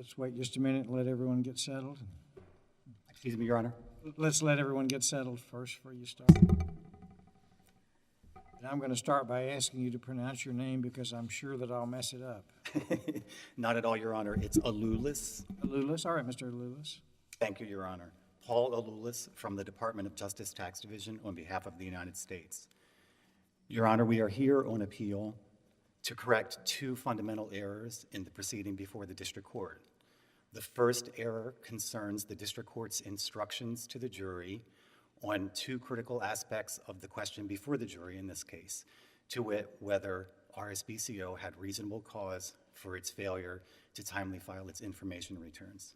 Let's wait just a minute and let everyone get settled. Excuse me, Your Honor. Let's let everyone get settled first before you start. And I'm going to start by asking you to pronounce your name because I'm sure that I'll mess it up. Not at all, Your Honor. It's Allulis. Allulis? All right, Mr. Allulis. Thank you, Your Honor. Paul Allulis from the Department of Justice Tax Division on behalf of the United States. Your Honor, we are here on appeal to correct two fundamental errors in the proceeding before the district court. The first error concerns the district court's instructions to the jury on two critical aspects of the question before the jury in this case, to wit, whether RSBCO had reasonable cause for its failure to timely file its information returns.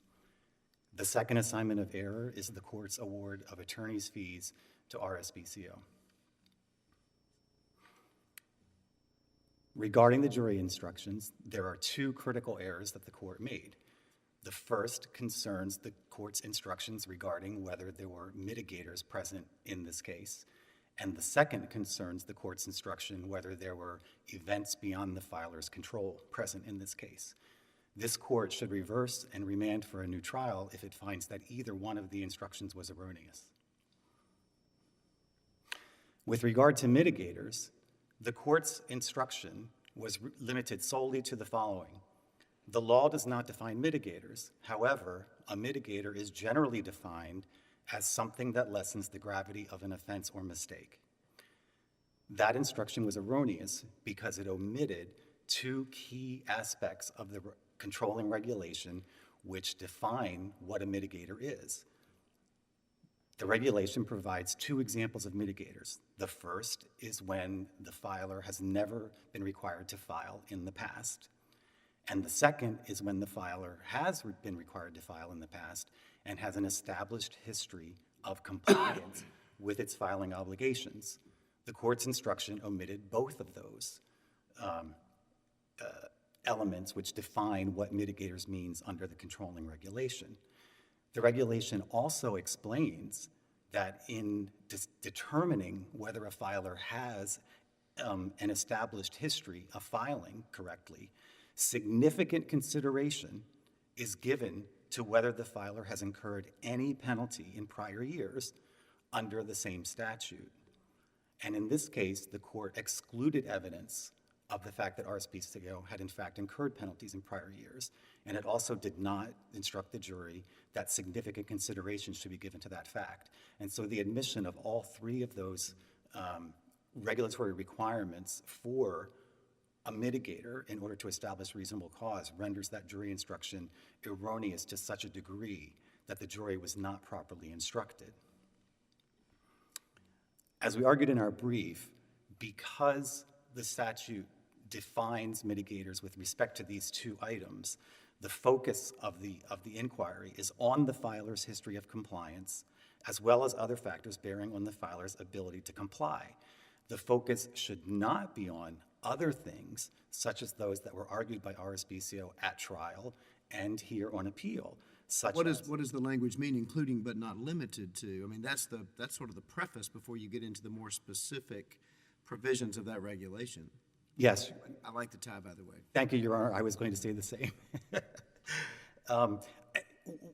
The second assignment of error is the court's award of attorney's fees to RSBCO. Regarding the jury instructions, there are two critical errors that the court made. The first concerns the court's instructions regarding whether there were mitigators present in this case, and the second concerns the court's instruction whether there were events beyond the filer's control present in this case. This court should reverse and remand for a new trial if it finds that either one of the instructions was erroneous. With regard to mitigators, the court's instruction was limited solely to the following. The law does not define mitigators. However, a mitigator is generally defined as something that lessens the gravity of an offense or mistake. That instruction was erroneous because it omitted two key aspects of the controlling regulation which define what a mitigator is. The regulation provides two examples of mitigators. The first is when the filer has never been required to file in the past. And the second is when the filer has been required to file in the past and has an established history of compliance with its filing obligations. The court's instruction omitted both of those elements which define what mitigators means under the controlling regulation. The regulation also explains that in determining whether a filer has an established history of filing correctly, significant consideration is given to whether the filer has incurred any penalty in prior years under the same statute. And in this case, the court excluded evidence of the fact that RSBCO had in fact incurred penalties in prior years, and it also did not instruct the jury that significant consideration should be given to that fact. And so the admission of all three of those regulatory requirements for a mitigator in order to establish reasonable cause renders that jury instruction erroneous to such a degree that the jury was not properly instructed. As we argued in our brief, because the statute defines mitigators with respect to these two items, the focus of the inquiry is on the filer's history of compliance, as well as other factors bearing on the filer's ability to comply. The focus should not be on other things, such as those that were argued by RSBCO at trial and here on appeal. What does the language mean, including but not limited to? I mean, that's sort of the preface before you get into the more specific provisions of that regulation. Yes. I like the tie, by the way. Thank you, Your Honor. I was going to say the same.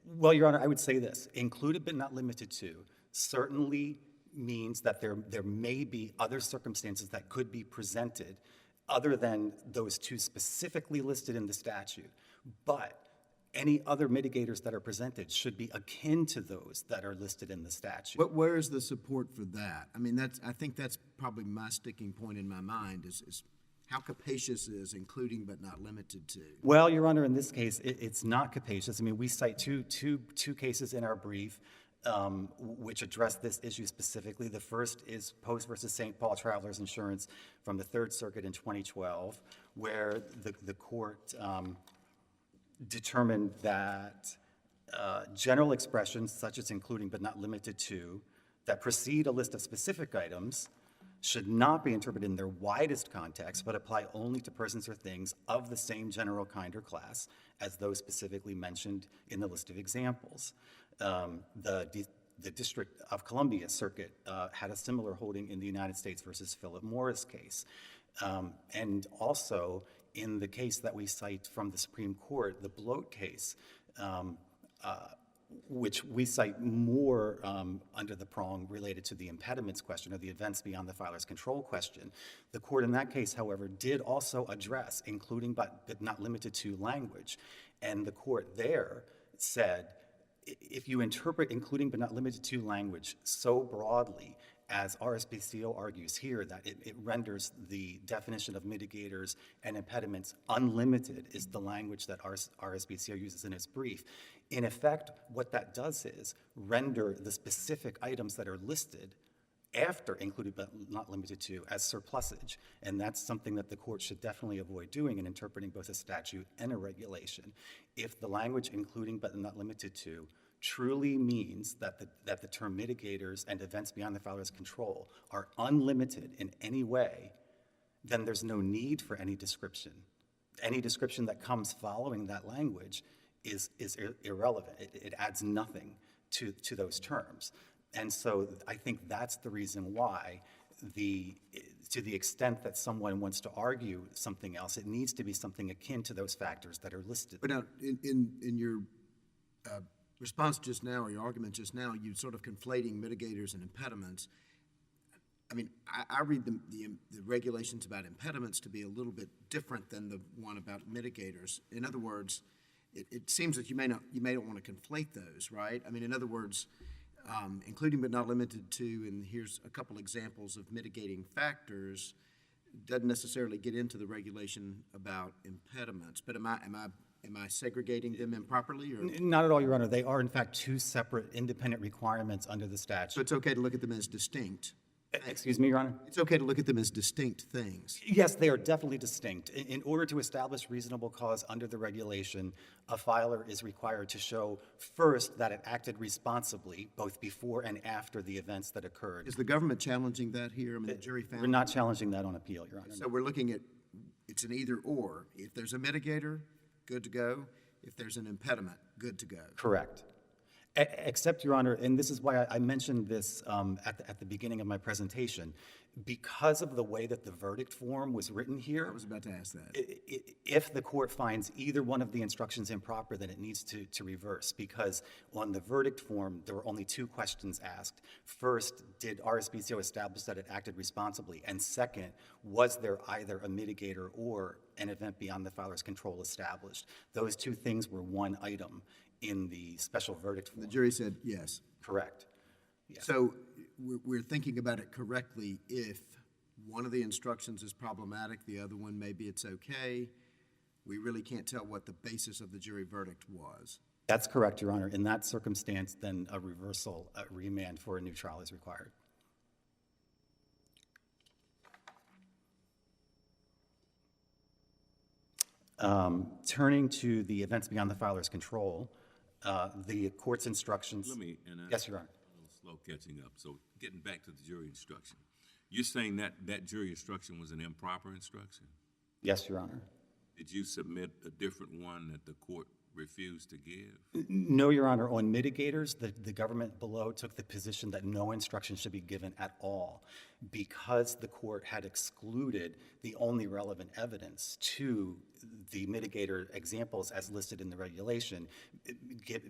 Well, Your Honor, I would say this. Included but not limited to certainly means that there may be other circumstances that could be presented other than those two specifically listed in the statute. But any other mitigators that are presented should be akin to those that are listed in the statute. But where is the support for that? I mean, I think that's probably my sticking point in my mind is how capacious is including but not limited to? Well, Your Honor, in this case, it's not capacious. I mean, we cite two cases in our brief which address this issue specifically. The first is Post versus St. Paul Travelers Insurance from the Third Circuit in 2012, where the court determined that general expressions such as including but not limited to that precede a list of specific items should not be interpreted in their widest context, but apply only to persons or things of the same general kind or class as those specifically mentioned in the list of examples. The District of Columbia Circuit had a similar holding in the United States versus Philip Morris case. And also in the case that we cite from the Supreme Court, the Bloat case, which we cite more under the prong related to the impediments question or the events beyond the filer's control question. The court in that case, however, did also address including but not limited to language. And the court there said, if you interpret including but not limited to language so broadly as RSBCO argues here, that it renders the definition of mitigators and impediments unlimited is the language that RSBCO uses in its brief. In effect, what that does is render the specific items that are listed after included but not limited to as surplusage. And that's something that the court should definitely avoid doing in interpreting both a statute and a regulation. If the language including but not limited to truly means that the term mitigators and events beyond the filer's control are unlimited in any way, then there's no need for any description. Any description that comes following that language is irrelevant. It adds nothing to those terms. And so I think that's the reason why to the extent that someone wants to argue something else, it needs to be something akin to those factors that are listed. But now, in your response just now, or your argument just now, you sort of conflating mitigators and impediments. I mean, I read the regulations about impediments to be a little bit different than the one about mitigators. In other words, it seems that you may not want to conflate those, right? I mean, in other words, including but not limited to, and here's a couple examples of mitigating factors, doesn't necessarily get into the regulation about impediments. But am I segregating them improperly? Or? Not at all, Your Honor. They are, in fact, two separate independent requirements under the statute. So it's okay to look at them as distinct? Excuse me, Your Honor? It's okay to look at them as distinct things? Yes, they are definitely distinct. In order to establish reasonable cause under the regulation, a filer is required to show first that it acted responsibly, both before and after the events that occurred. Is the government challenging that here? I mean, the jury found... We're not challenging that on appeal, Your Honor. So we're looking at, it's an either or. If there's a mitigator, good to go. If there's an impediment, good to go. Correct. Except, Your Honor, and this is why I mentioned this at the beginning of my presentation, because of the way that the verdict form was written here. I was about to ask that. If the court finds either one of the instructions improper, then it needs to reverse, because on the verdict form, there were only two questions asked. First, did RSBCO establish that it acted responsibly? And second, was there either a mitigator or an event beyond the filer's control established? Those two things were one item in the special verdict form. The jury said yes. Correct. Yes. So we're thinking about it correctly if one of the instructions is problematic, the other one maybe it's okay. We really can't tell what the basis of the jury verdict was. That's correct, Your Honor. In that circumstance, then a reversal, a remand for a new trial is required. Turning to the events beyond the filer's control, the court's instructions. Let me, yes, Your Honor. A little slow catching up. So getting back to the jury instruction, you're saying that jury instruction was an improper instruction? Yes, Your Honor. Did you submit a different one that the court refused to give? No, Your Honor. On mitigators, the government below took the position that no instruction should be given at all, because the court had excluded the only relevant evidence to the mitigator examples as listed in the regulation,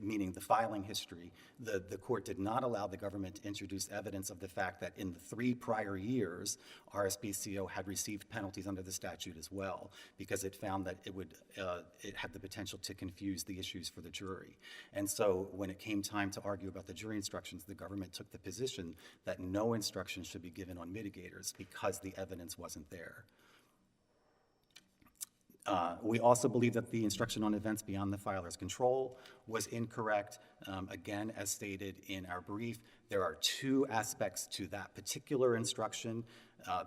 meaning the filing history. The court did not allow the government to introduce evidence of the fact that in the 3 prior years, RSBCO had received penalties under the statute as well, because it found that it had the potential to confuse the issues for the jury. And so when it came time to argue about the jury instructions, the government took the position that no instruction should be given on mitigators because the evidence wasn't there. We also believe that the instruction on events beyond the filer's control was incorrect. Again, as stated in our brief, there are 2 aspects to that particular instruction.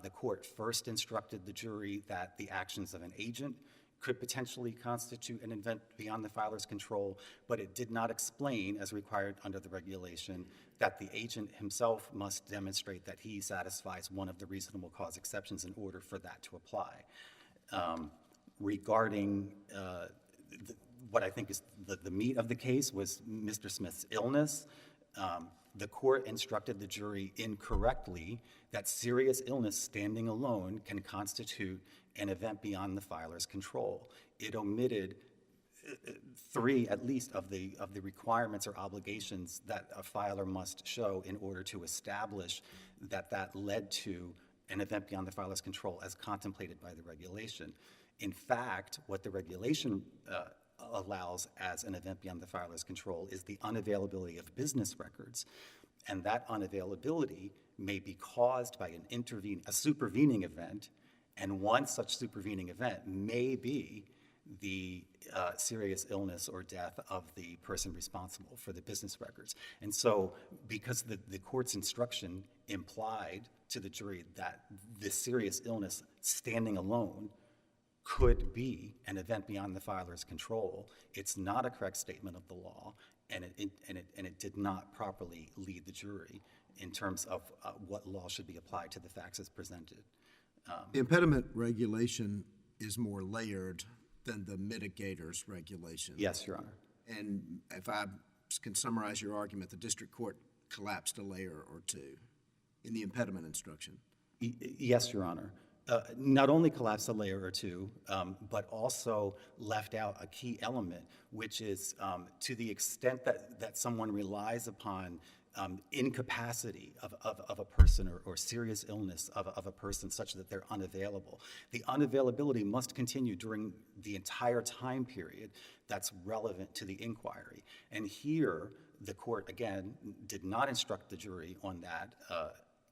The court first instructed the jury that the actions of an agent could potentially constitute an event beyond the filer's control, but it did not explain, as required under the regulation, that the agent himself must demonstrate that he satisfies one of the reasonable cause exceptions in order for that to apply. Regarding what I think is the meat of the case was Mr. Smith's illness. The court instructed the jury incorrectly that serious illness standing alone can constitute an event beyond the filer's control. It omitted three, at least, of the requirements or obligations that a filer must show in order to establish that that led to an event beyond the filer's control as contemplated by the regulation. In fact, what the regulation allows as an event beyond the filer's control is the unavailability of business records. And that unavailability may be caused by a supervening event, and one such supervening event may be the serious illness or death of the person responsible for the business records. And so, because the court's instruction implied to the jury that this serious illness standing alone could be an event beyond the filer's control, it's not a correct statement of the law, and it did not properly lead the jury in terms of what law should be applied to the facts as presented. The impediment regulation is more layered than the mitigators regulation. Yes, Your Honor. And if I can summarize your argument, the district court collapsed a layer or two in the impediment instruction. Yes, Your Honor. Not only collapsed a layer or two, but also left out a key element, which is to the extent that someone relies upon incapacity of a person or serious illness of a person such that they're unavailable. The unavailability must continue during the entire time period that's relevant to the inquiry. And here, the court, again, did not instruct the jury on that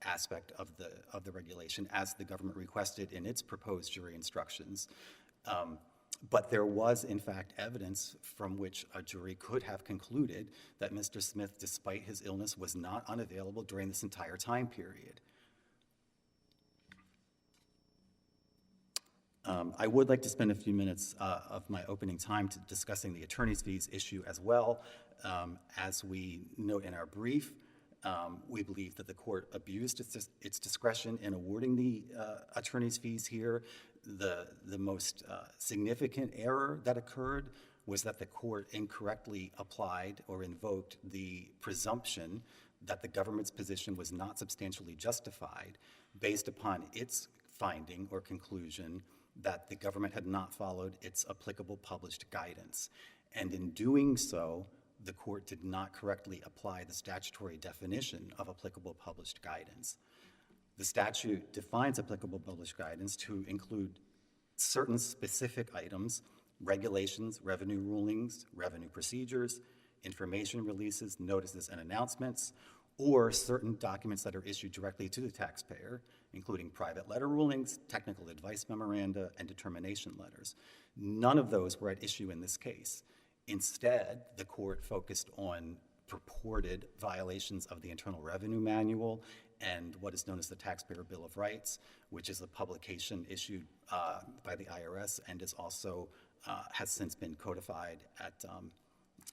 aspect of the regulation as the government requested in its proposed jury instructions. But there was, in fact, evidence from which a jury could have concluded that Mr. Smith, despite his illness, was not unavailable during this entire time period. I would like to spend a few minutes of my opening time discussing the attorney's fees issue as well. As we note in our brief, we believe that the court abused its discretion in awarding the attorney's fees here. The most significant error that occurred was that the court incorrectly applied or invoked the presumption that the government's position was not substantially justified based upon its finding or conclusion that the government had not followed its applicable published guidance. And in doing so, the court did not correctly apply the statutory definition of applicable published guidance. The statute defines applicable published guidance to include certain specific items, regulations, revenue rulings, revenue procedures, information releases, notices, and announcements, or certain documents that are issued directly to the taxpayer, including private letter rulings, technical advice memoranda, and determination letters. None of those were at issue in this case. Instead, the court focused on purported violations of the Internal Revenue Manual and what is known as the Taxpayer Bill of Rights, which is a publication issued by the IRS and is also has since been codified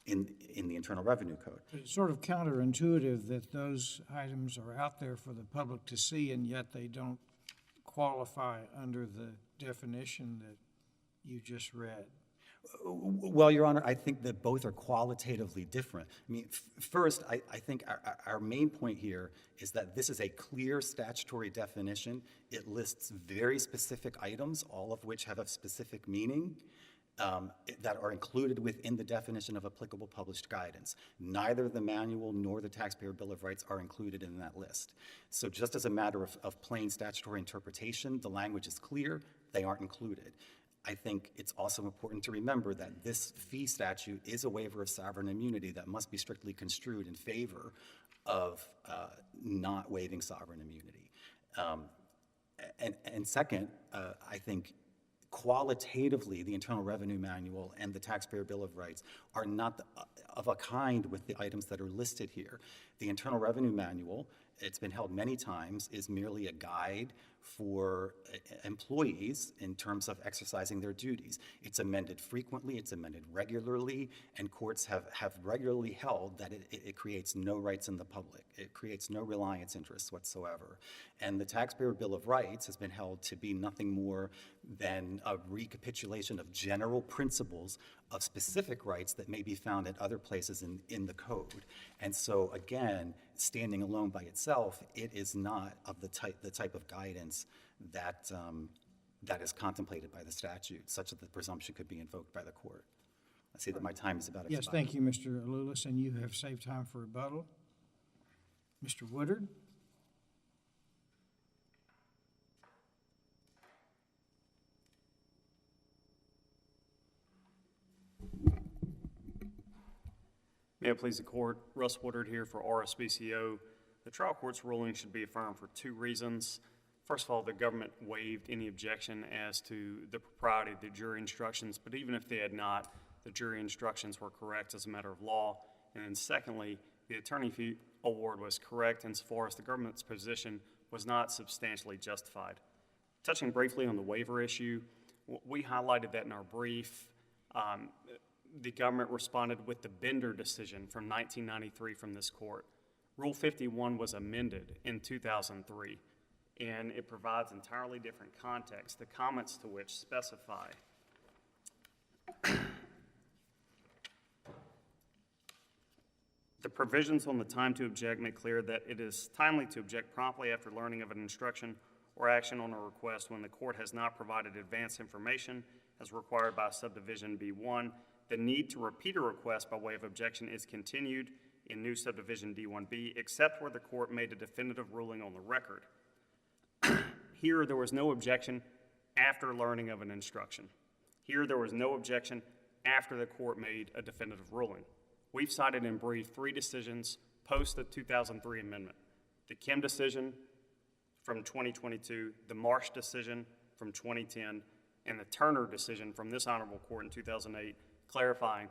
in the Internal Revenue Code. It's sort of counterintuitive that those items are out there for the public to see, and yet they don't qualify under the definition that you just read. Well, Your Honor, I think that both are qualitatively different. I mean, first, I think our main point here is that this is a clear statutory definition. It lists very specific items, all of which have a specific meaning, that are included within the definition of applicable published guidance. Neither the manual nor the Taxpayer Bill of Rights are included in that list. So just as a matter of plain statutory interpretation, the language is clear, they aren't included. I think it's also important to remember that this fee statute is a waiver of sovereign immunity that must be strictly construed in favor of not waiving sovereign immunity. And second, I think qualitatively, the Internal Revenue Manual and the Taxpayer Bill of Rights are not of a kind with the items that are listed here. The Internal Revenue Manual it's been held many times, is merely a guide for employees in terms of exercising their duties. It's amended frequently, it's amended regularly, and courts have regularly held that it creates no rights in the public. It creates no reliance interests whatsoever. And the Taxpayer Bill of Rights has been held to be nothing more than a recapitulation of general principles of specific rights that may be found at other places in the code. And so again, standing alone by itself, it is not of the type of guidance that that is contemplated by the statute, such that the presumption could be invoked by the court. I see that my time is about expired. Yes, thank you, Mr. Allulis, and you have saved time for rebuttal. Mr. Woodard? May it please the court, Russ Woodard here for RSBCO. The trial court's ruling should be affirmed for two reasons. First of all, the government waived any objection as to the propriety of the jury instructions, but even if they had not, the jury instructions were correct as a matter of law. And then secondly, the attorney fee award was correct insofar as the government's position was not substantially justified. Touching briefly on the waiver issue, we highlighted that in our brief. The government responded with the Bender decision from 1993 from this court. Rule 51 was amended in 2003, and it provides entirely different context, the comments to which specify the provisions on the time to object make clear that it is timely to object promptly after learning of an instruction or action on a request when the court has not provided advance information as required by subdivision B1. The need to repeat a request by way of objection is continued in new subdivision D1B, except where the court made a definitive ruling on the record. Here, there was no objection after learning of an instruction. Here, there was no objection after the court made a definitive ruling. We've cited in brief 3 decisions post the 2003 amendment: the Kim decision from 2022, the Marsh decision from 2010, and the Turner decision from this honorable court in 2008, clarifying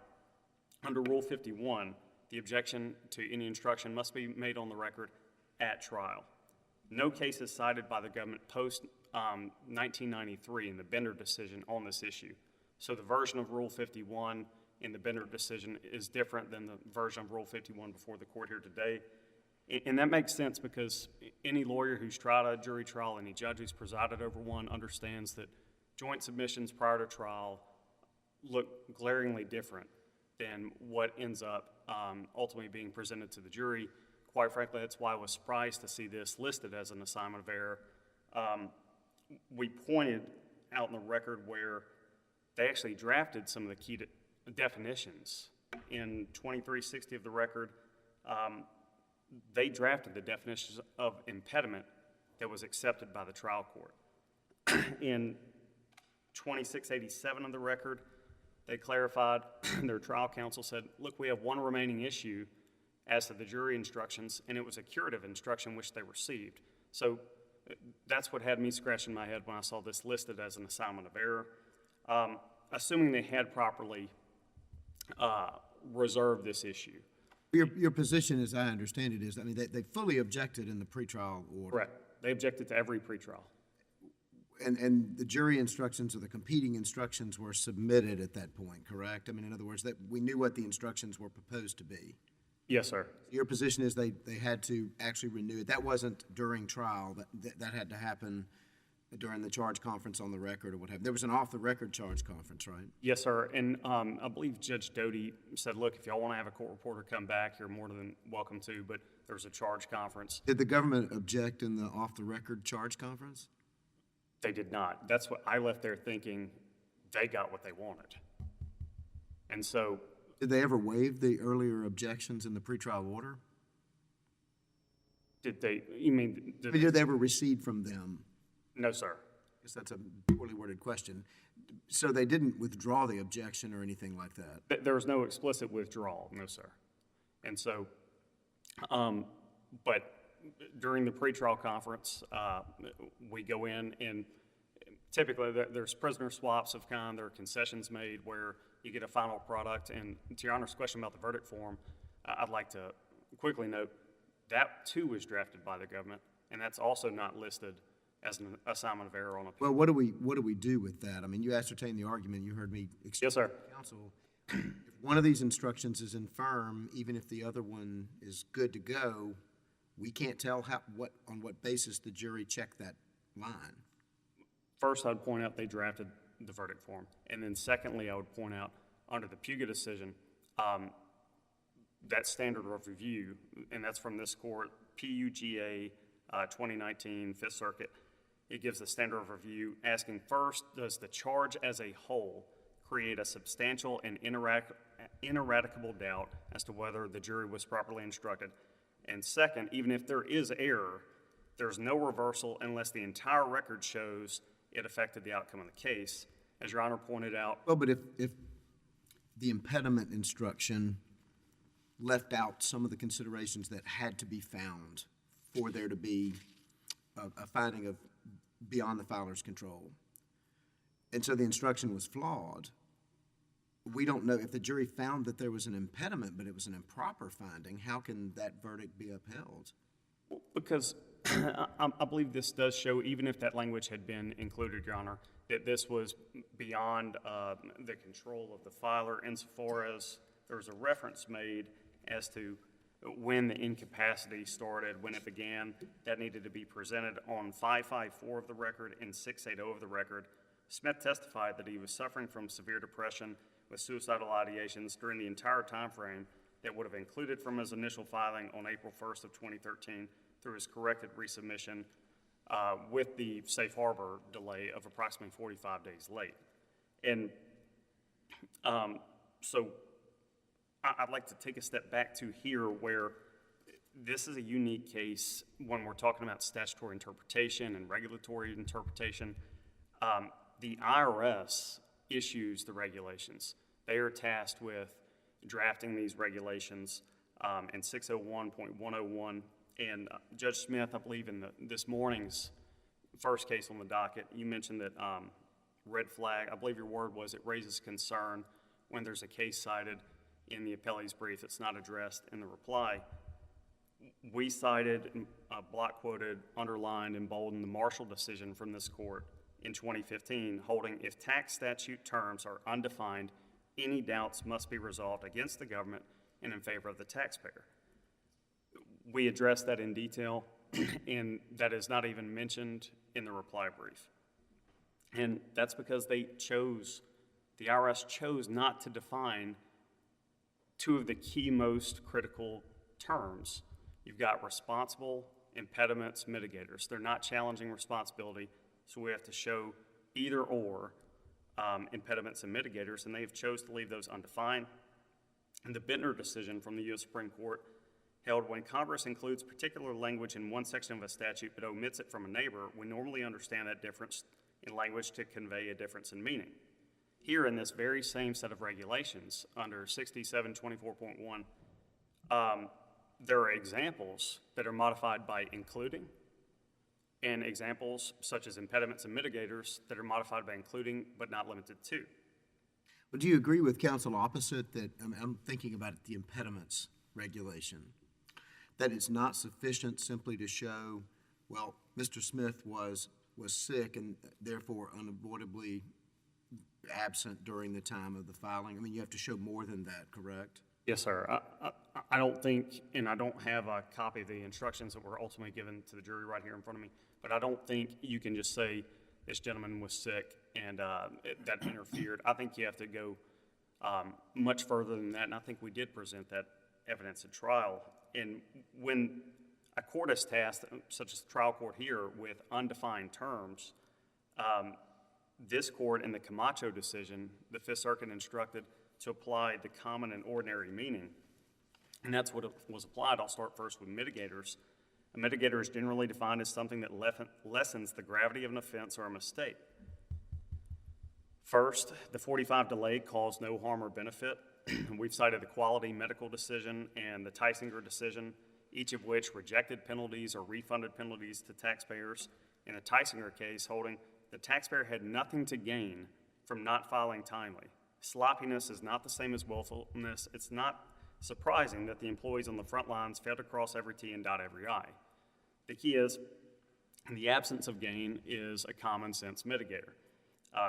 under Rule 51, the objection to any instruction must be made on the record at trial. No cases cited by the government post 1993 in the Bender decision on this issue. So the version of Rule 51 in the Bender decision is different than the version of Rule 51 before the court here today. And that makes sense because any lawyer who's tried a jury trial, any judge who's presided over one, understands that joint submissions prior to trial look glaringly different than what ends up ultimately being presented to the jury. Quite frankly, that's why I was surprised to see this listed as an assignment of error. We pointed out in the record where they actually drafted some of the key definitions. In 2360 of the record, they drafted the definitions of impediment that was accepted by the trial court. In 2687 of the record, they clarified, their trial counsel said, look, we have one remaining issue as to the jury instructions, and it was a curative instruction which they received. So that's what had me scratching my head when I saw this listed as an assignment of error. Assuming they had properly reserved this issue. Your position, as I understand it, is, I mean, they fully objected in the pretrial order. Correct. They objected to every pretrial. And the jury instructions or the competing instructions were submitted at that point, correct? I mean, in other words, that we knew what the instructions were proposed to be. Yes, sir. Your position is they had to actually renew it. That wasn't during trial. That had to happen during the charge conference on the record or what have you. There was an off-the-record charge conference, right? Yes, sir. And I believe Judge Doty said, look, if y'all want to have a court reporter come back, you're more than welcome to, but there was a charge conference. Did the government object in the off-the-record charge conference? They did not. That's what I left there thinking they got what they wanted. And so. Did they ever waive the earlier objections in the pretrial order? Did they, you mean? Did they ever recede from them? No, sir. I guess that's a poorly worded question. So they didn't withdraw the objection or anything like that? There was no explicit withdrawal, no, sir. And so, but during the pretrial conference, we go in and typically there's prisoner swaps of kind, there are concessions made where you get a final product. And to Your Honor's question about the verdict form, I'd like to quickly note, that too was drafted by the government, and that's also not listed as an assignment of error on appeal. Well, what do we do with that? I mean, you ascertained the argument, you heard me explain Yes, sir. to counsel. If one of these instructions is infirm, even if the other one is good to go, we can't tell on what basis the jury checked that line. First, I'd point out they drafted the verdict form. And then secondly, I would point out, under the Puga decision, that standard of review, and that's from this court, PUGA 2019, Fifth Circuit, it gives the standard of review asking first, does the charge as a whole create a substantial and ineradicable doubt as to whether the jury was properly instructed? And second, even if there is error, there's no reversal unless the entire record shows it affected the outcome of the case. As Your Honor pointed out. Well, but if the impediment instruction left out some of the considerations that had to be found for there to be a finding of beyond the filer's control, and so the instruction was flawed, we don't know if the jury found that there was an impediment, but it was an improper finding, how can that verdict be upheld? Because I believe this does show, even if that language had been included, Your Honor, that this was beyond the control of the filer insofar as there was a reference made as to when the incapacity started, when it began. That needed to be presented on 554 of the record and 680 of the record. Smith testified that he was suffering from severe depression with suicidal ideations during the entire time frame that would have included from his initial filing on April 1st of 2013 through his corrected resubmission with the safe harbor delay of approximately 45 days late. And so I'd like to take a step back to here where this is a unique case when we're talking about statutory interpretation and regulatory interpretation. The IRS issues the regulations. They are tasked with drafting these regulations in 601.101. And Judge Smith, I believe in this morning's first case on the docket, you mentioned that red flag, I believe your word was, it raises concern when there's a case cited in the appellee's brief that's not addressed in the reply. We cited, block quoted, underlined, and bolded the Marshall decision from this court in 2015, holding if tax statute terms are undefined, any doubts must be resolved against the government and in favor of the taxpayer. We addressed that in detail, and that is not even mentioned in the reply brief. And that's because the IRS chose not to define two of the key most critical terms. You've got responsible, impediments, mitigators. They're not challenging responsibility, so we have to show either or impediments and mitigators, and they have chose to leave those undefined. And the Bittner decision from the U.S. Supreme Court held when Congress includes particular language in one section of a statute but omits it from a neighbor, we normally understand that difference in language to convey a difference in meaning. Here in this very same set of regulations under 6724.1, there are examples that are modified by including, and examples such as impediments and mitigators that are modified by including but not limited to. But do you agree with counsel opposite that, I'm thinking about the impediments regulation, that it's not sufficient simply to show, well, Mr. Smith was sick and therefore unavoidably absent during the time of the filing? I mean, you have to show more than that, correct? Yes, sir. I don't think, and I don't have a copy of the instructions that were ultimately given to the jury right here in front of me, but I don't think you can just say this gentleman was sick and that interfered. I think you have to go much further than that, and I think we did present that evidence at trial. And when a court is tasked, such as the trial court here, with undefined terms, this court in the Camacho decision, the Fifth Circuit instructed to apply the common and ordinary meaning. And that's what was applied. I'll start first with mitigators. A mitigator is generally defined as something that lessens the gravity of an offense or a mistake. First, the 45 delay caused no harm or benefit. We've cited the Quality Medical decision and the Tysinger decision, each of which rejected penalties or refunded penalties to taxpayers. In the Tysinger case, holding the taxpayer had nothing to gain from not filing timely. Sloppiness is not the same as willfulness. It's not surprising that the employees on the front lines failed to cross every T and dot every I. The key is, the absence of gain is a common sense mitigator.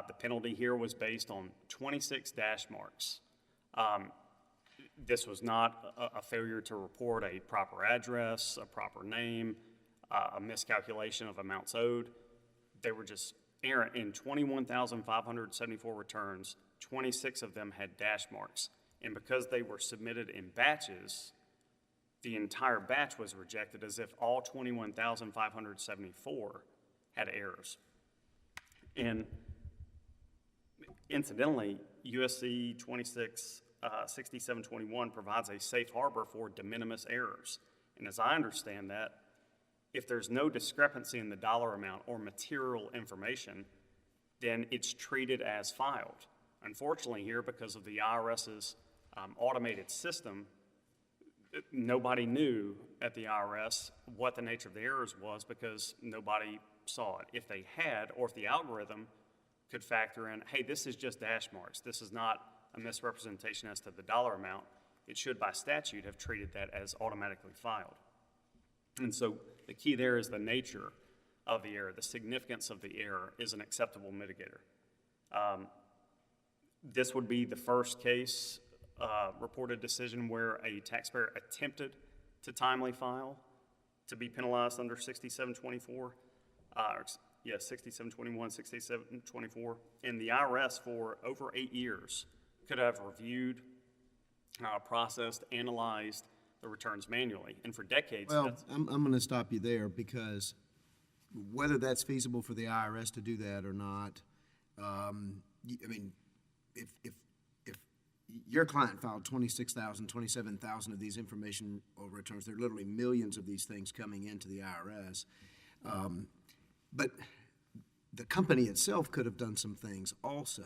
The penalty here was based on 26 dash marks. This was not a failure to report a proper address, a proper name, a miscalculation of amounts owed. They were just errant. In 21,574 returns, 26 of them had dash marks. And because they were submitted in batches, the entire batch was rejected as if all 21,574 had errors. And incidentally, USC 6721 provides a safe harbor for de minimis errors. And as I understand that, if there's no discrepancy in the dollar amount or material information, then it's treated as filed. Unfortunately here, because of the IRS's automated system, nobody knew at the IRS what the nature of the errors was because nobody saw it. If they had, or if the algorithm could factor in, hey, this is just dash marks, this is not a misrepresentation as to the dollar amount, it should by statute have treated that as automatically filed. And so the key there is the nature of the error. The significance of the error is an acceptable mitigator. This would be the first case reported decision where a taxpayer attempted to timely file to be penalized under 6724, 6721, 6724, and the IRS for over 8 years could have reviewed, processed, analyzed the returns manually, and for decades. Well, I'm going to stop you there because whether that's feasible for the IRS to do that or not, I mean, if your client filed 26,000, 27,000 of these information returns, there are literally millions of these things coming into the IRS. But the company itself could have done some things also.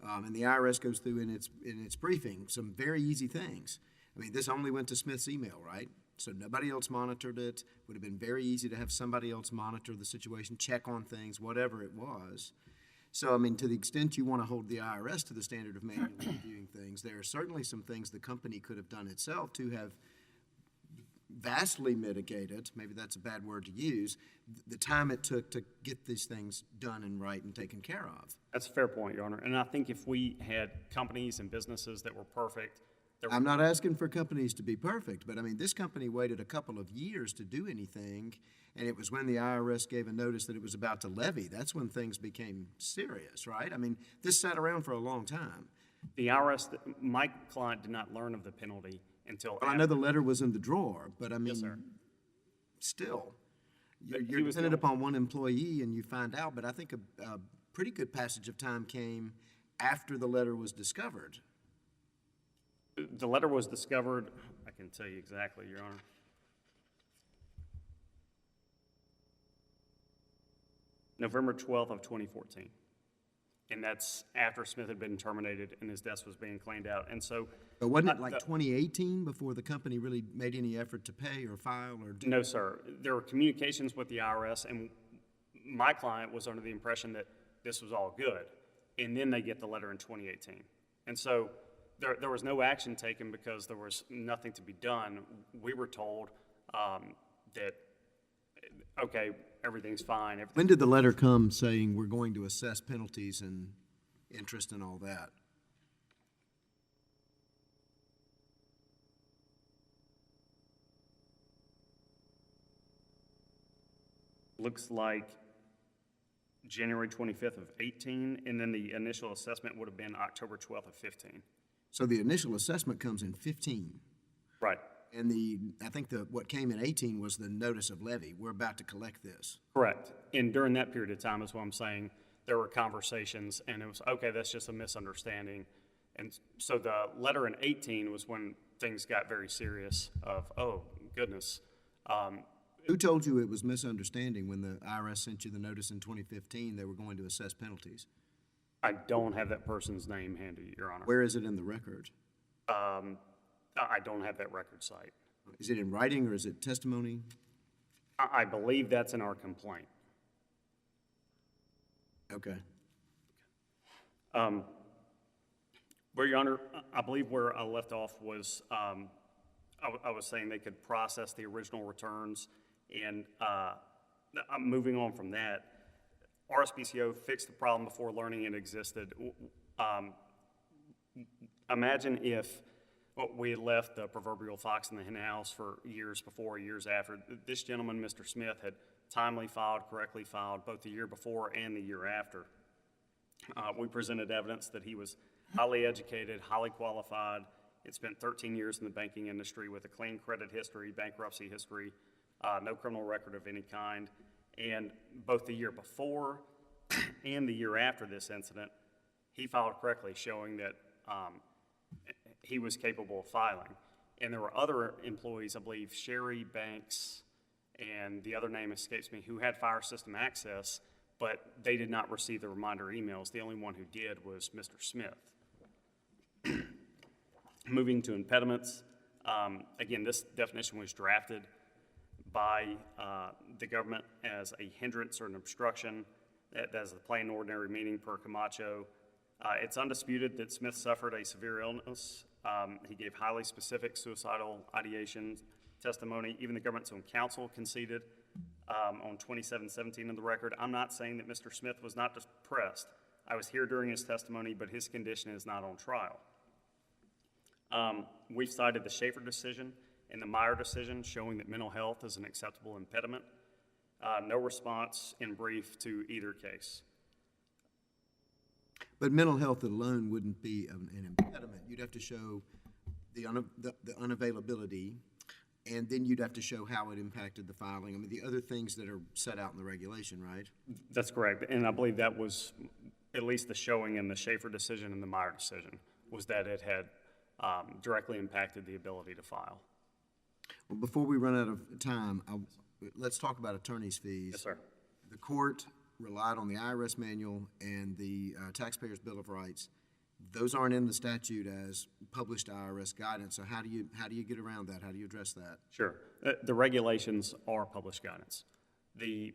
And the IRS goes through in its briefing some very easy things. I mean, this only went to Smith's email, right? So nobody else monitored it. Would have been very easy to have somebody else monitor the situation, check on things, whatever it was. So, I mean, to the extent you want to hold the IRS to the standard of manually reviewing things, there are certainly some things the company could have done itself to have vastly mitigated, maybe that's a bad word to use, the time it took to get these things done and right and taken care of. That's a fair point, Your Honor. And I think if we had companies and businesses that were perfect, I'm not asking for companies to be perfect, but I mean, this company waited a couple of years to do anything, and it was when the IRS gave a notice that it was about to levy. That's when things became serious, right? I mean, this sat around for a long time. The IRS, my client did not learn of the penalty until Well, I know the letter was in the drawer, but I mean, Yes, sir. Still, you're dependent upon one employee and you find out, but I think a pretty good passage of time came after the letter was discovered. The letter was discovered, I can tell you exactly, Your Honor. November 12th of 2014. And that's after Smith had been terminated and his desk was being cleaned out. And so... But wasn't it like 2018 before the company really made any effort to pay or file or do? No, sir. There were communications with the IRS, and my client was under the impression that this was all good. And then they get the letter in 2018. And so there was no action taken because there was nothing to be done. We were told that, okay, everything's fine. When did the letter come saying we're going to assess penalties and interest and all that? Looks like January 25th of 18, and then the initial assessment would have been October 12th of 15. So the initial assessment comes in 15. Right. And I think what came in 18 was the notice of levy. We're about to collect this. Correct. And during that period of time is what I'm saying, there were conversations, and it was, okay, that's just a misunderstanding. And so the letter in 18 was when things got very serious of, oh, goodness. Who told you it was misunderstanding when the IRS sent you the notice in 2015 they were going to assess penalties? I don't have that person's name handy, Your Honor. Where is it in the record? I don't have that record site. Is it in writing or is it testimony? I believe that's in our complaint. Okay. Well, Your Honor, I believe where I left off was, I was saying they could process the original returns, and I'm moving on from that. RSBCO fixed the problem before learning it existed. Imagine if we had left the proverbial fox in the hen house for years before, years after. This gentleman, Mr. Smith, had timely filed, correctly filed, both the year before and the year after. We presented evidence that he was highly educated, highly qualified. Had spent 13 years in the banking industry with a clean credit history, bankruptcy history, no criminal record of any kind. And both the year before and the year after this incident, he filed correctly, showing that he was capable of filing. And there were other employees, I believe Sherry Banks and the other name escapes me, who had fire system access, but they did not receive the reminder emails. The only one who did was Mr. Smith. Moving to impediments, again, this definition was drafted by the government as a hindrance or an obstruction. That is the plain and ordinary meaning per Camacho. It's undisputed that Smith suffered a severe illness. He gave highly specific suicidal ideation testimony. Even the government's own counsel conceded on 2717 of the record. I'm not saying that Mr. Smith was not depressed. I was here during his testimony, but his condition is not on trial. We've cited the Schaefer decision and the Meyer decision showing that mental health is an acceptable impediment. No response in brief to either case. But mental health alone wouldn't be an impediment. You'd have to show the unavailability, and then you'd have to show how it impacted the filing. I mean, the other things that are set out in the regulation, right? That's correct, and I believe that was at least the showing in the Schaefer decision and the Meyer decision, was that it had directly impacted the ability to file. Well, before we run out of time, let's talk about attorney's fees. Yes, sir. The court relied on the IRS manual and the Taxpayers' Bill of Rights. Those aren't in the statute as published IRS guidance. So how do you get around that? How do you address that? Sure. The regulations are published guidance. The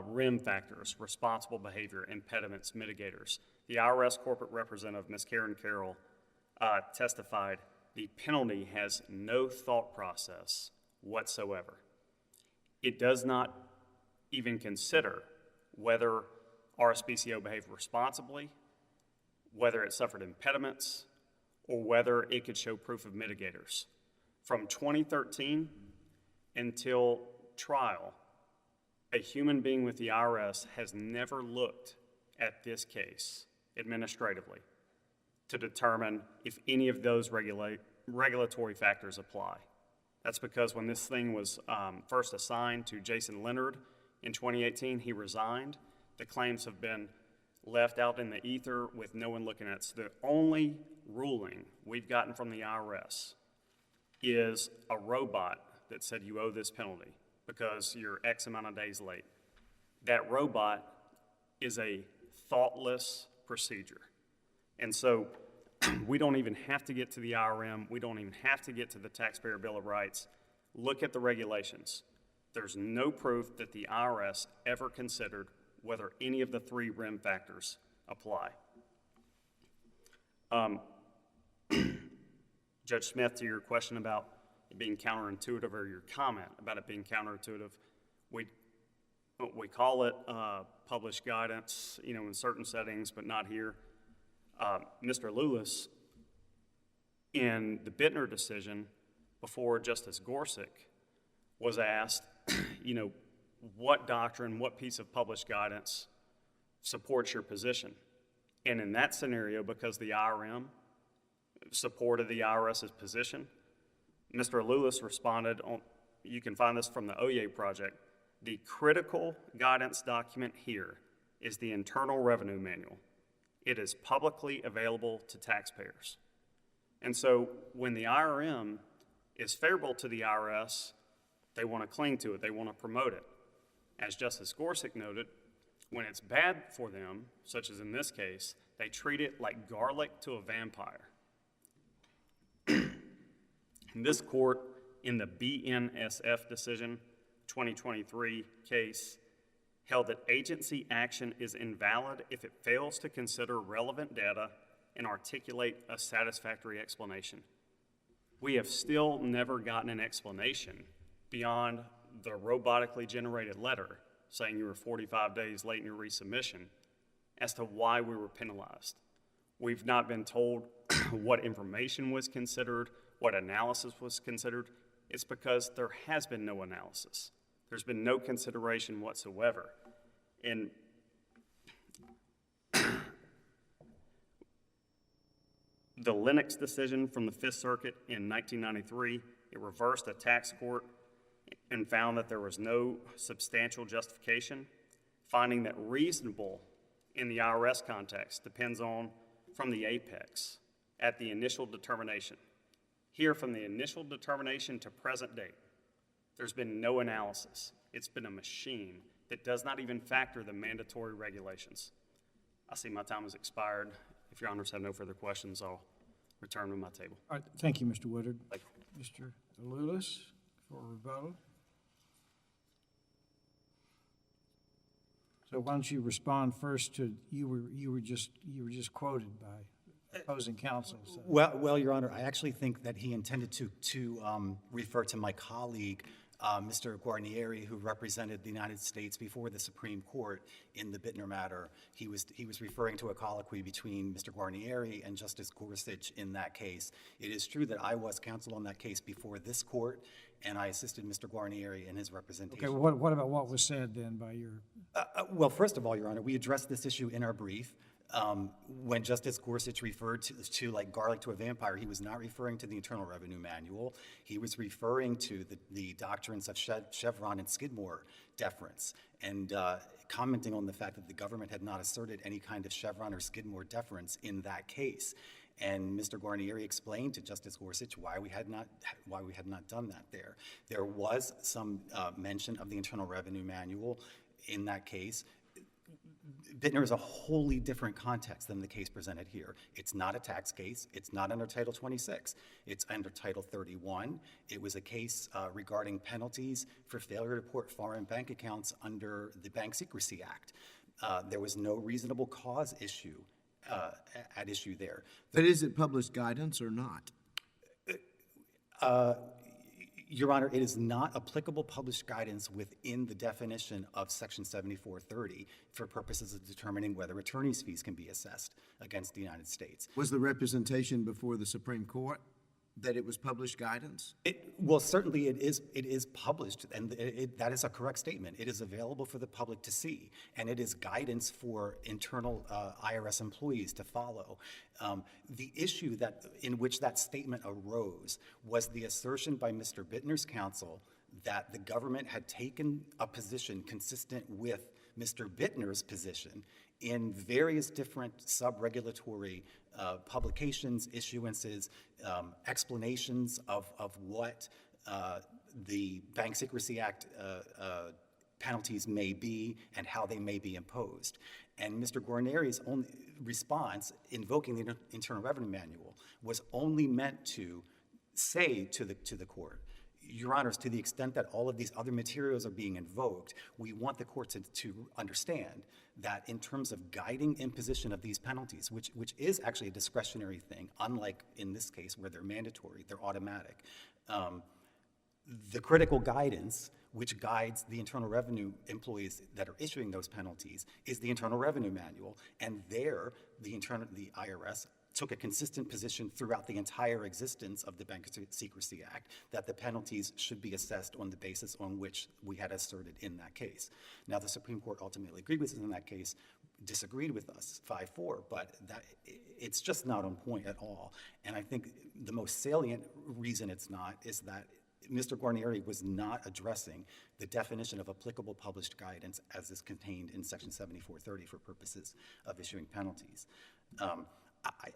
RIM factors, responsible behavior, impediments, mitigators. The IRS corporate representative, Ms. Karen Carroll, testified the penalty has no thought process whatsoever. It does not even consider whether RSBCO behaved responsibly, whether it suffered impediments, or whether it could show proof of mitigators. From 2013 until trial, a human being with the IRS has never looked at this case administratively to determine if any of those regulatory factors apply. That's because when this thing was first assigned to Jason Leonard in 2018, he resigned. The claims have been left out in the ether with no one looking at it. So the only ruling we've gotten from the IRS is a robot that said you owe this penalty because you're X amount of days late. That robot is a thoughtless procedure. And so we don't even have to get to the IRM. We don't even have to get to the Taxpayer Bill of Rights. Look at the regulations. There's no proof that the IRS ever considered whether any of the three RIM factors apply. Judge Smith, to your question about it being counterintuitive, or your comment about it being counterintuitive, we call it published guidance, in certain settings, but not here. Mr. Allulis, in the Bittner decision before Justice Gorsuch, was asked, what doctrine, what piece of published guidance supports your position? And in that scenario, because the IRM supported the IRS's position, Mr. Allulis responded, you can find this from the OYE project, the critical guidance document here is the Internal Revenue Manual. It is publicly available to taxpayers. And so when the IRM is favorable to the IRS, they want to cling to it, they want to promote it. As Justice Gorsuch noted, when it's bad for them, such as in this case, they treat it like garlic to a vampire. In this court, in the BNSF decision, 2023 case, held that agency action is invalid if it fails to consider relevant data and articulate a satisfactory explanation. We have still never gotten an explanation beyond the robotically generated letter saying you were 45 days late in your resubmission as to why we were penalized. We've not been told what information was considered, what analysis was considered. It's because there has been no analysis. There's been no consideration whatsoever. And the Lennox decision from the Fifth Circuit in 1993, it reversed a tax court and found that there was no substantial justification, finding that reasonable in the IRS context depends on from the apex at the initial determination. Here, from the initial determination to present date, there's been no analysis. It's been a machine that does not even factor the mandatory regulations. I see my time has expired. If your honors have no further questions, I'll return to my table. All right, thank you, Mr. Woodard. Thank you. Mr. Allulis for rebuttal. So why don't you respond first to, you were just quoted by opposing counsel. So. Well, Your Honor, I actually think that he intended to refer to my colleague, Mr. Guarnieri, who represented the United States before the Supreme Court in the Bittner matter. He was referring to a colloquy between Mr. Guarnieri and Justice Gorsuch in that case. It is true that I was counsel on that case before this court, and I assisted Mr. Guarnieri in his representation. Okay, well, what about what was said then by your? Well, first of all, Your Honor, we addressed this issue in our brief. When Justice Gorsuch referred to like garlic to a vampire, he was not referring to the Internal Revenue Manual. He was referring to the doctrines of Chevron and Skidmore deference, and commenting on the fact that the government had not asserted any kind of Chevron or Skidmore deference in that case. And Mr. Guarnieri explained to Justice Gorsuch why we had not done that there. There was some mention of the Internal Revenue Manual in that case. Bittner is a wholly different context than the case presented here. It's not a tax case. It's not under Title 26. It's under Title 31. It was a case regarding penalties for failure to report foreign bank accounts under the Bank Secrecy Act. There was no reasonable cause issue at issue there. But is it published guidance or not? Your Honor, it is not applicable published guidance within the definition of Section 7430 for purposes of determining whether attorney's fees can be assessed against the United States. Was the representation before the Supreme Court that it was published guidance? Well, certainly it is published, and that is a correct statement. It is available for the public to see, and it is guidance for internal IRS employees to follow. The issue in which that statement arose was the assertion by Mr. Bittner's counsel that the government had taken a position consistent with Mr. Bittner's position in various different sub-regulatory publications, issuances, explanations of what the Bank Secrecy Act penalties may be and how they may be imposed. And Mr. Guarnieri's only response, invoking the Internal Revenue Manual, was only meant to say to the court, Your Honors, to the extent that all of these other materials are being invoked, we want the court to understand that in terms of guiding imposition of these penalties, which is actually a discretionary thing, unlike in this case where they're mandatory, they're automatic, the critical guidance which guides the Internal Revenue employees that are issuing those penalties is the Internal Revenue Manual, and there the IRS took a consistent position throughout the entire existence of the Bank Secrecy Act that the penalties should be assessed on the basis on which we had asserted in that case. Now, the Supreme Court ultimately agreed with us in that case, disagreed with us 5-4, but it's just not on point at all. And I think the most salient reason it's not is that Mr. Guarnieri was not addressing the definition of applicable published guidance as is contained in Section 7430 for purposes of issuing penalties.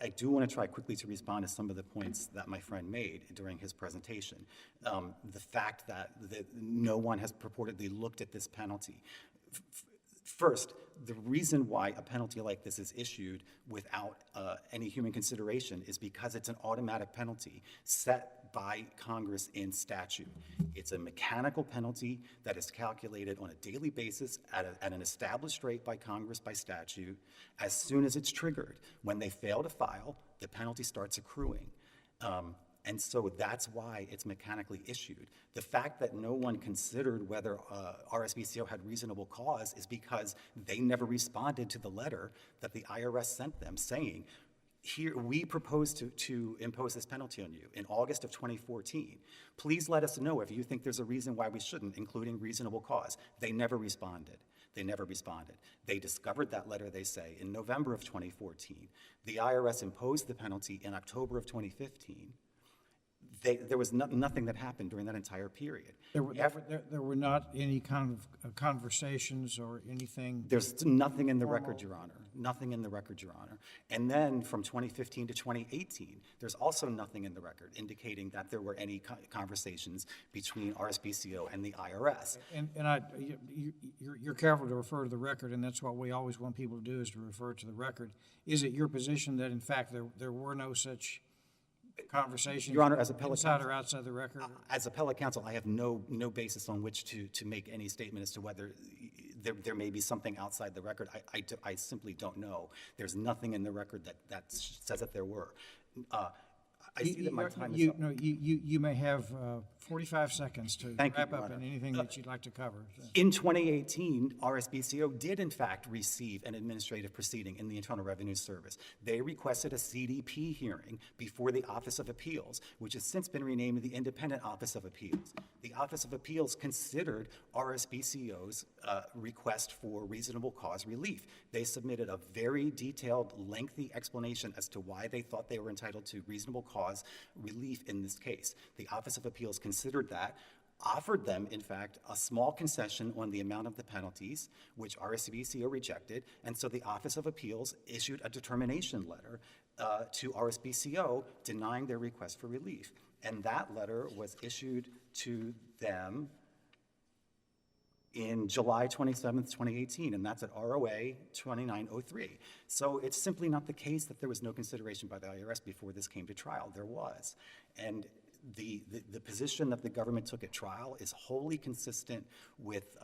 I do want to try quickly to respond to some of the points that my friend made during his presentation. The fact that no one has purportedly looked at this penalty. First, the reason why a penalty like this is issued without any human consideration is because it's an automatic penalty set by Congress in statute. It's a mechanical penalty that is calculated on a daily basis at an established rate by Congress by statute. As soon as it's triggered, when they fail to file, the penalty starts accruing. And so that's why it's mechanically issued. The fact that no one considered whether RSBCO had reasonable cause is because they never responded to the letter that the IRS sent them saying, here, we propose to impose this penalty on you in August of 2014. Please let us know if you think there's a reason why we shouldn't, including reasonable cause. They never responded. They never responded. They discovered that letter, they say, in November of 2014. The IRS imposed the penalty in October of 2015. There was nothing that happened during that entire period. There were not any kind of conversations or anything? There's nothing in the record, Your Honor. Nothing in the record, Your Honor. And then from 2015 to 2018, there's also nothing in the record indicating that there were any conversations between RSBCO and the IRS. And you're careful to refer to the record, and that's what we always want people to do, is to refer to the record. Is it your position that, in fact, there were no such conversations, Your Honor, as appellate inside counsel, or outside the record? As appellate counsel, I have no basis on which to make any statement as to whether there may be something outside the record. I simply don't know. There's nothing in the record that says that there were. I see that my time is up. You may have 45 seconds to Thank you, wrap Your up Honor. in anything that you'd like to cover. In 2018, RSBCO did in fact receive an administrative proceeding in the Internal Revenue Service. They requested a CDP hearing before the Office of Appeals, which has since been renamed the Independent Office of Appeals. The Office of Appeals considered RSBCO's request for reasonable cause relief. They submitted a very detailed, lengthy explanation as to why they thought they were entitled to reasonable cause relief in this case. The Office of Appeals considered that, offered them, in fact, a small concession on the amount of the penalties, which RSBCO rejected, and so the Office of Appeals issued a determination letter to RSBCO denying their request for relief. And that letter was issued to them in July 27th, 2018, and that's at ROA 2903. So it's simply not the case that there was no consideration by the IRS before this came to trial. There was. And the position that the government took at trial is wholly consistent with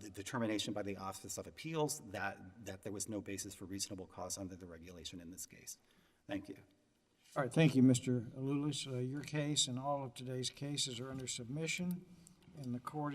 the determination by the Office of Appeals that there was no basis for reasonable cause under the regulation in this case. Thank you. All right, thank you, Mr. Allulis. Your case and all of today's cases are under submission, and the court is